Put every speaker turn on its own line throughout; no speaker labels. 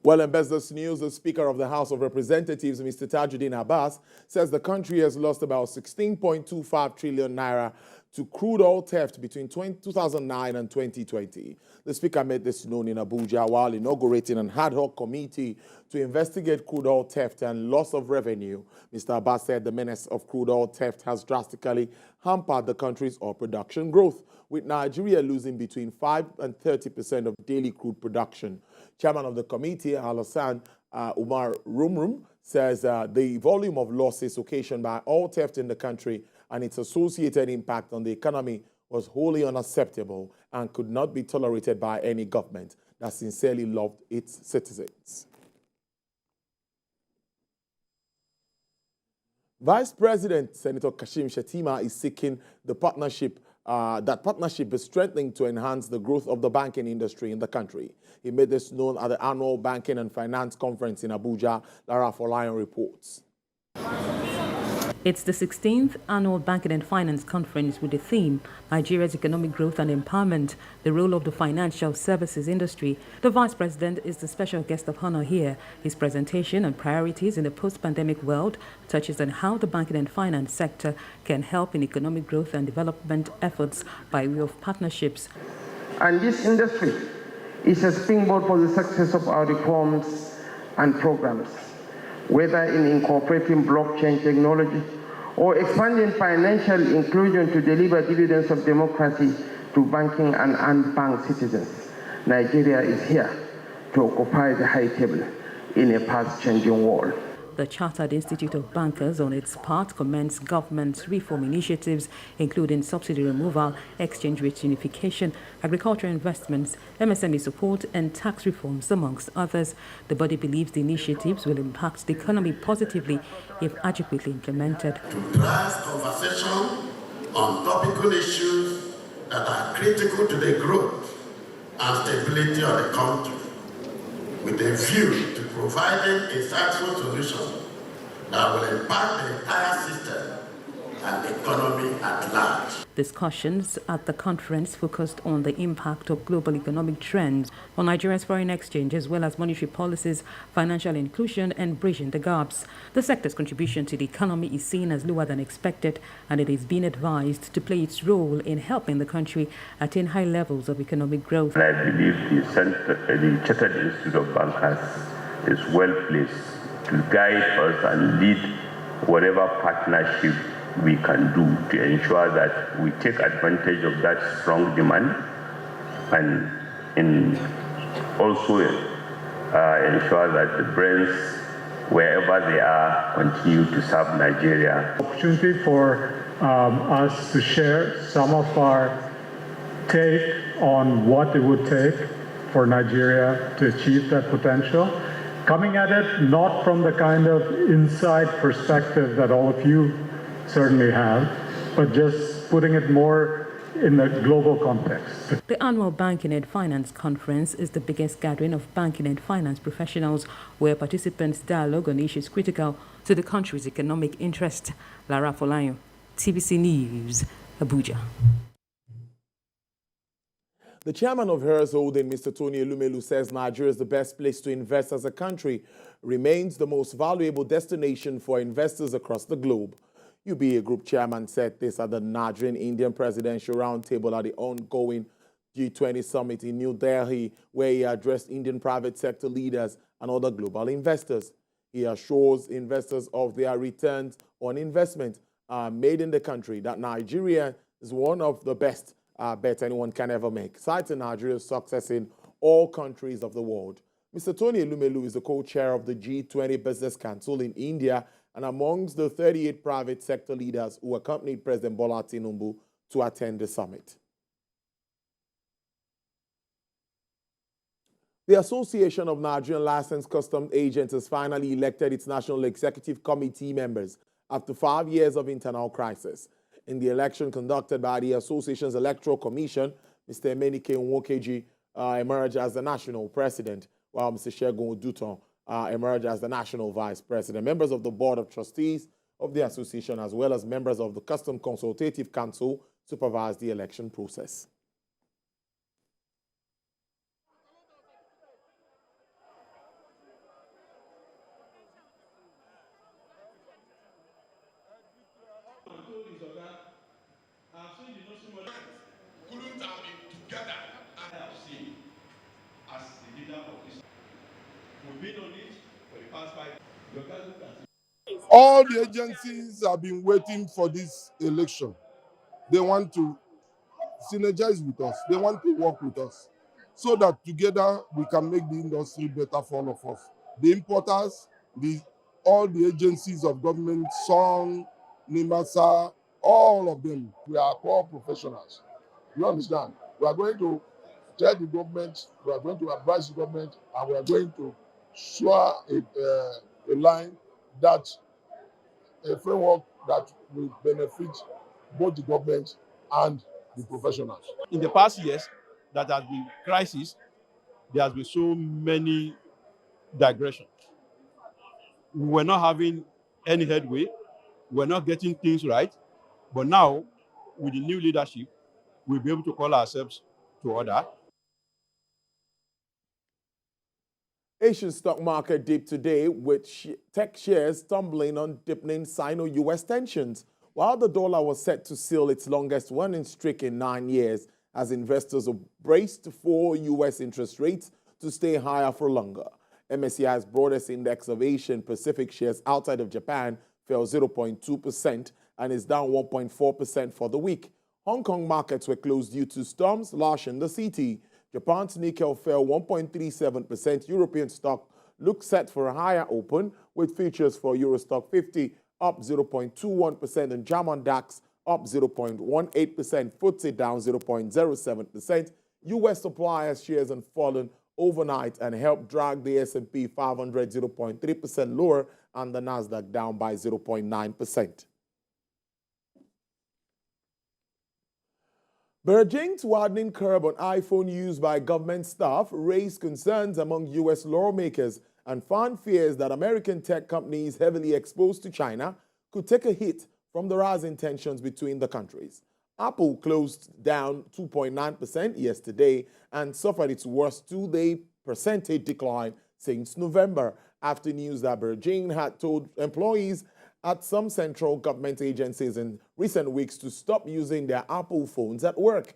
Well, in business news, the Speaker of the House of Representatives, Mr. Tajuddin Abbas, says the country has lost about 16.25 trillion naira to crude oil theft between 2009 and 2020. The Speaker made this known in Abuja while inaugurating an ad hoc committee to investigate crude oil theft and loss of revenue. Mr. Abbas said the menace of crude oil theft has drastically hampered the country's oil production growth, with Nigeria losing between 5 and 30% of daily crude production. Chairman of the committee, Alassane Umar Rumrum, says the volume of losses occasioned by oil theft in the country and its associated impact on the economy was wholly unacceptable and could not be tolerated by any government that sincerely loved its citizens. Vice President Senator Kashim Shettima is seeking the partnership is strengthening to enhance the growth of the banking industry in the country. He made this known at the annual Banking and Finance Conference in Abuja. Lara Folayan reports.
It's the 16th annual Banking and Finance Conference with the theme, Nigeria's Economic Growth and Empowerment, the Role of the Financial Services Industry. The Vice President is the special guest of honor here. His presentation on priorities in the post-pandemic world touches on how the banking and finance sector can help in economic growth and development efforts by way of partnerships.
And this industry is a springboard for the success of our reforms and programs, whether in incorporating blockchain technology or expanding financial inclusion to deliver dividends of democracy to banking and unbanked citizens. Nigeria is here to occupy the high table in a fast-changing world.
The Chartered Institute of Bankers, on its part, commends government's reform initiatives, including subsidy removal, exchange rate unification, agricultural investments, MSME support, and tax reforms, amongst others. The body believes the initiatives will impact the economy positively if adequately implemented.
To drive conversation on topical issues that are critical to the growth and stability of the country, with a view to providing insightful solutions that will impact the entire system and the economy at large.
Discussions at the conference focused on the impact of global economic trends on Nigeria's foreign exchange, as well as monetary policies, financial inclusion, and bridging the gaps. The sector's contribution to the economy is seen as lower than expected, and it is being advised to play its role in helping the country attain high levels of economic growth.
I believe the Chartered Institute of Bankers is well placed to guide us and lead whatever partnership we can do to ensure that we take advantage of that strong demand and also ensure that the brains, wherever they are, continue to serve Nigeria.
Opportunity for us to share some of our take on what it would take for Nigeria to achieve that potential. Coming at it not from the kind of inside perspective that all of you certainly have, but just putting it more in the global context.
The annual Banking and Finance Conference is the biggest gathering of banking and finance professionals where participants dialogue on issues critical to the country's economic interest. Lara Folayan, TVC News, Abuja.
The chairman of Harris Holding, Mr. Tony Elumelu, says Nigeria is the best place to invest as a country, remains the most valuable destination for investors across the globe. UBA Group Chairman said this at the Nigerian-Indian Presidential Roundtable at the ongoing G20 Summit in New Delhi, where he addressed Indian private sector leaders and other global investors. He assures investors of their returns on investment made in the country, that Nigeria is one of the best bet anyone can ever make, citing Nigeria's success in all countries of the world. Mr. Tony Elumelu is the co-chair of the G20 Business Council in India and amongst the 38 private sector leaders who accompanied President Bola Tinubu to attend the summit. The Association of Nigerian Licensed Customs Agents has finally elected its National Executive Committee members after 5 years of internal crisis. In the election conducted by the association's Electoral Commission, Mr. Emenike Nwokeji emerged as the national president, while Mr. Segun Oduton emerged as the national vice president. Members of the board of trustees of the association, as well as members of the Custom Consultative Council, supervised the election process.
couldn't have been together. I have seen as the leader of this. We've been on it for the past 5 years.
All the agencies have been waiting for this election. They want to synergize with us. They want to work with us so that together we can make the industry better for all of us. The importers, all the agencies of government, SON, NIMASA, all of them, we are core professionals. You understand? We are going to tell the government, we are going to advise the government, and we are going to swear a line that a framework that will benefit both the government and the professionals.
In the past years, that has been crisis, there has been so many digressions. We were not having any headway. We were not getting things right. But now, with the new leadership, we'll be able to call ourselves to order.
Asian stock market dipped today with tech shares tumbling on deepening Sino-US tensions, while the dollar was set to seal its longest winning streak in 9 years as investors braced for U.S. interest rates to stay higher for longer. MSCI's broadest index of Asian Pacific shares outside of Japan fell 0.2% and is down 1.4% for the week. Hong Kong markets were closed due to storms lashing the city. Japan's Nikkei fell 1.37%. European stock looks set for a higher open, with futures for Eurostock 50 up 0.21% and German DAX up 0.18%, FTSE down 0.07%. U.S. suppliers shares have fallen overnight and helped drag the S&P 500 0.3% lower and the Nasdaq down by 0.9%. Beijing's widening curb on iPhone use by government staff raised concerns among U.S. lawmakers and found fears that American tech companies heavily exposed to China could take a hit from the rising tensions between the countries. Apple closed down 2.9% yesterday and suffered its worst two-day percentage decline since November after news that Beijing had told employees at some central government agencies in recent weeks to stop using their Apple phones at work.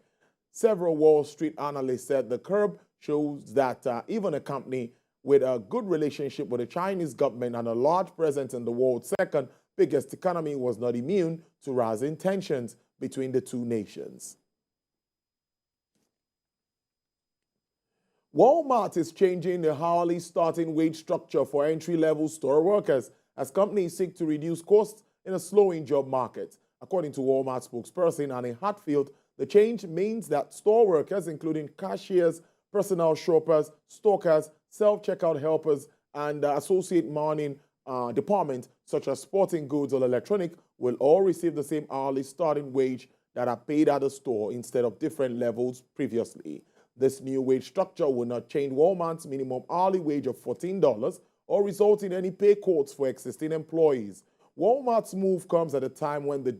Several Wall Street analysts said the curb shows that even a company with a good relationship with the Chinese government and a large presence in the world's second biggest economy was not immune to rising tensions between the two nations. Walmart is changing the hourly starting wage structure for entry-level store workers as companies seek to reduce costs in a slowing job market. According to Walmart spokesperson Annie Hatfield, the change means that store workers, including cashiers, personal shoppers, stockers, self-checkout helpers, and associate marketing departments such as sporting goods or electronic, will all receive the same hourly starting wage that are paid at the store instead of different levels previously. This new wage structure will not change Walmart's minimum hourly wage of $14 or result in any pay cuts for existing employees. Walmart's move comes at a time when the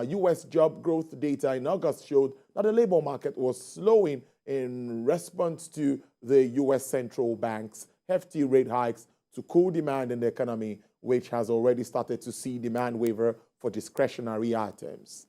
U.S. job growth data in August showed that the labor market was slowing in response to the U.S. central bank's hefty rate hikes to cool demand in the economy, which has already started to see demand waver for discretionary items.